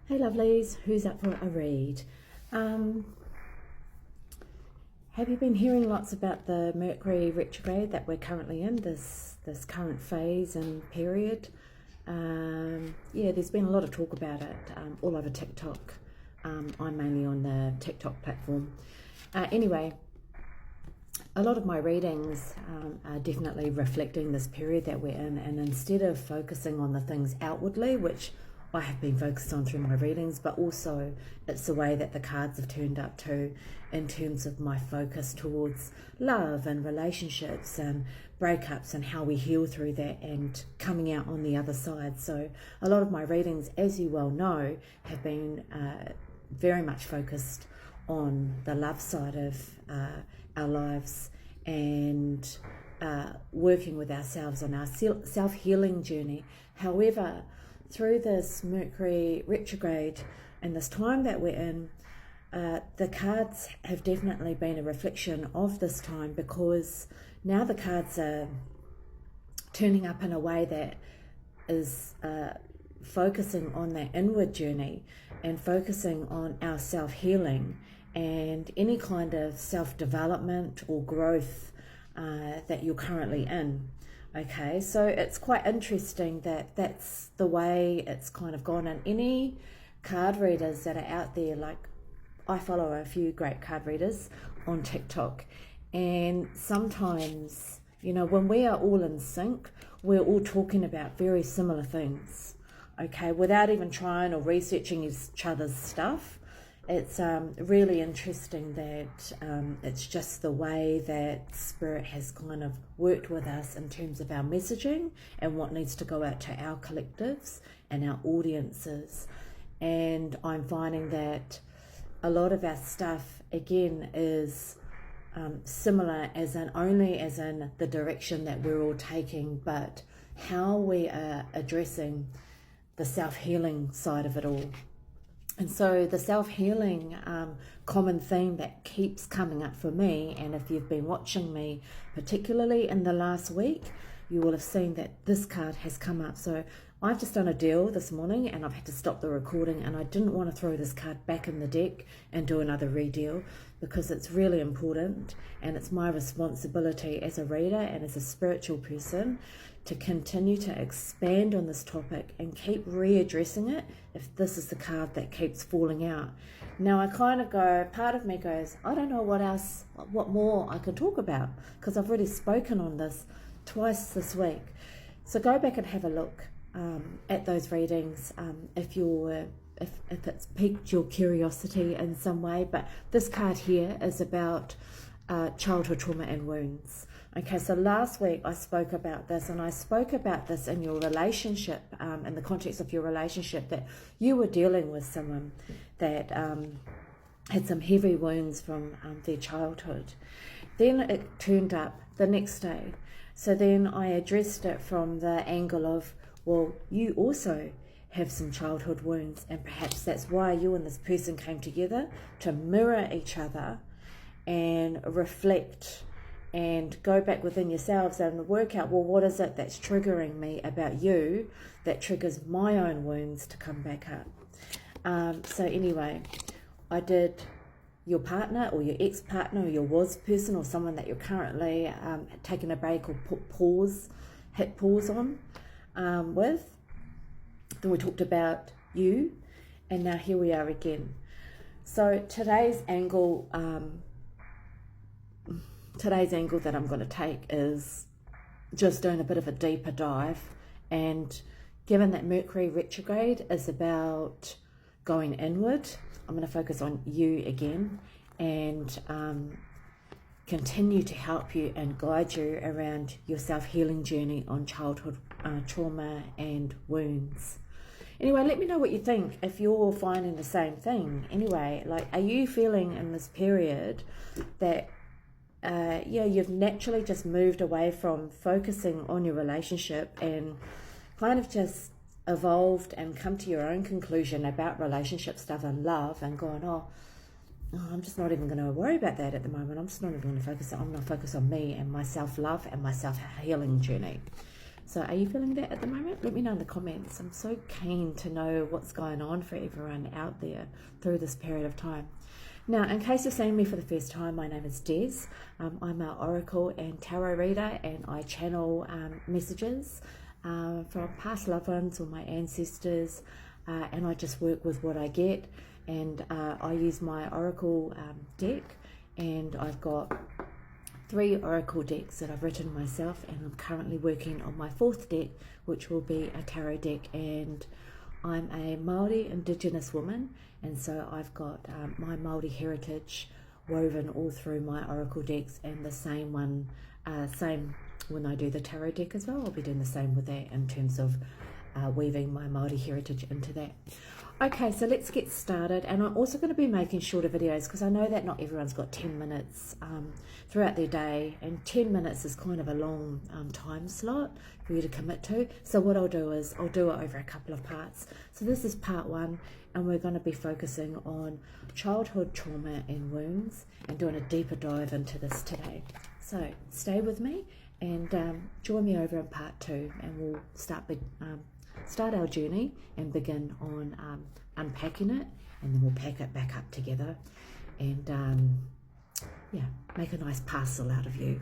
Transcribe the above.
Hey lovelies, who's up for a read? Um, have you been hearing lots about the Mercury retrograde that we're currently in, this current phase and period? Yeah, there's been a lot of talk about it all over TikTok. I'm mainly on the TikTok platform. Anyway, a lot of my readings are definitely reflecting this period that we're in, and instead of focusing on the things outwardly, which I have been focused on through my readings, but also it's the way that the cards have turned up too, in terms of my focus towards love and relationships and breakups and how we heal through that and coming out on the other side. So a lot of my readings, as you well know, have been very much focused on the love side of our lives and working with ourselves on our self-healing journey. However, through this Mercury retrograde and this time that we're in, the cards have definitely been a reflection of this time, because now the cards are turning up in a way that is focusing on that inward journey and focusing on our self-healing and any kind of self-development or growth that you're currently in. Okay, so it's quite interesting that that's the way it's kind of gone. And any card readers that are out there, like I follow a few great card readers on TikTok, and sometimes, you know, when we are all in sync, we're all talking about very similar things, okay, without even trying or researching each other's stuff. It's really interesting that it's just the way that Spirit has kind of worked with us in terms of our messaging and what needs to go out to our collectives and our audiences. And I'm finding that a lot of our stuff, again, is similar, as in only as in the direction that we're all taking, but how we are addressing the self-healing side of it all. And so the self-healing common theme that keeps coming up for me, and if you've been watching me particularly in the last week, you will have seen that this card has come up. So I've just done a deal this morning and I've had to stop the recording, and I didn't want to throw this card back in the deck and do another redeal, because it's really important and it's my responsibility as a reader and as a spiritual person to continue to expand on this topic and keep readdressing it if this is the card that keeps falling out. Now I kind of go, part of me goes, I don't know what more I can talk about, because I've already spoken on this twice this week. So go back and have a look at those readings if it's piqued your curiosity in some way. But this card here is about childhood trauma and wounds. Okay, so last week I spoke about this, and I spoke about this in your relationship, in the context of your relationship, that you were dealing with someone that had some heavy wounds from their childhood. Then it turned up the next day. So then I addressed it from the angle of, well, you also have some childhood wounds, and perhaps that's why you and this person came together to mirror each other and reflect and go back within yourselves and work out, well, what is it that's triggering me about you that triggers my own wounds to come back up. So anyway, I did your partner or your ex-partner or your was person or someone that you're currently taking a break or hit pause on with. Then we talked about you, and now here we are again. So today's angle that I'm going to take is just doing a bit of a deeper dive, and given that Mercury retrograde is about going inward, I'm going to focus on you again and continue to help you and guide you around your self-healing journey on childhood trauma and wounds. Anyway, let me know what you think, if you're finding the same thing. Anyway, like, are you feeling in this period that you've naturally just moved away from focusing on your relationship and kind of just evolved and come to your own conclusion about relationship stuff and love, and gone, I'm just not even going to worry about that at the moment. I'm just not even going to focus. I'm going to focus on me and my self-love and my self-healing journey. So are you feeling that at the moment? Let me know in the comments. I'm so keen to know what's going on for everyone out there through this period of time. Now, in case you're seeing me for the first time, my name is Des. I'm an oracle and tarot reader, and I channel messages from past loved ones or my ancestors, and I just work with what I get. And I use my oracle deck, and I've got 3 oracle decks that I've written myself, and I'm currently working on my 4th deck, which will be a tarot deck. And I'm a Māori Indigenous woman, and so I've got my Māori heritage woven all through my oracle decks, and the same when I do the tarot deck as well. I'll be doing the same with that in terms of weaving my Māori heritage into that. Okay, so let's get started, and I'm also going to be making shorter videos because I know that not everyone's got 10 minutes throughout their day, and 10 minutes is kind of a long time slot for you to commit to. So what I'll do is I'll do it over a couple of parts. So this is part 1, and we're going to be focusing on childhood trauma and wounds and doing a deeper dive into this today. So stay with me and join me over in part 2, and we'll start our journey and begin on unpacking it, and then we'll pack it back up together and make a nice parcel out of you.